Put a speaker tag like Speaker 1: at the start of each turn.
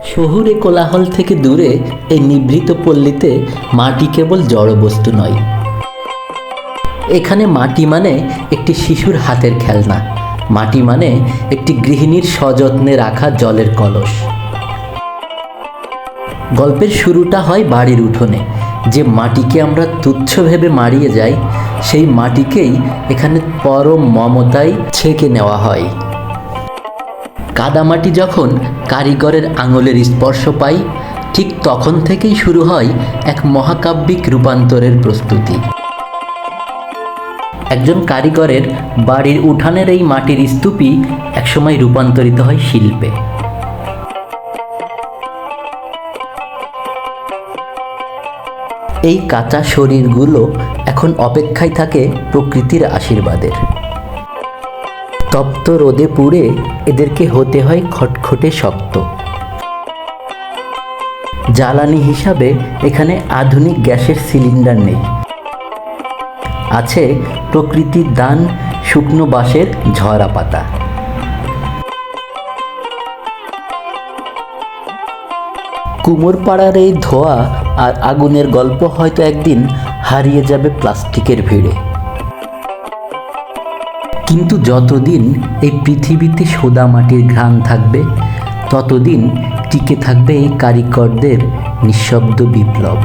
Speaker 1: শহুরে কোলাহল থেকে দূরে এই নিভৃত পল্লীতে মাটি কেবল জড়বস্তু নয়। এখানে মাটি মানে একটি শিশুর হাতের খেলনা, মাটি মানে একটি গৃহিণীর সযত্নে রাখা জলের কলস। গল্পের শুরুটা হয় বাড়ির উঠোনে। যে মাটিকে আমরা তুচ্ছ ভেবে মারিয়ে যাই, সেই মাটিকেই এখানে পরম মমতায় ছেঁকে নেওয়া হয়। কাদামাটি যখন কারিগরের আঙুলের স্পর্শ পায়, ঠিক তখন থেকেই শুরু হয় এক মহাকাব্যিক রূপান্তরের প্রস্তুতি। একজন কারিগরের বাড়ির উঠানের এই মাটির স্তূপই একসময় রূপান্তরিত হয় শিল্পে। এই কাঁচা শরীরগুলো এখন অপেক্ষায় থাকে প্রকৃতির আশীর্বাদের। তপ্ত রোদে পুড়ে এদেরকে হতে হয় খটখটে শক্ত। জ্বালানি হিসাবে এখানে আধুনিক গ্যাসের সিলিন্ডার নেই, আছে প্রকৃতির দান শুকনো বাঁশের ঝরা পাতা। কুমোরপাড়ার এই ধোঁয়া আর আগুনের গল্প হয়তো একদিন হারিয়ে যাবে প্লাস্টিকের ভিড়ে। কিন্তু যতদিন এই পৃথিবীতে সোদা মাটির ঘ্রাণ থাকবে, ততদিন টিকে থাকবে এই কারিগরদের নিঃশব্দ বিপ্লব।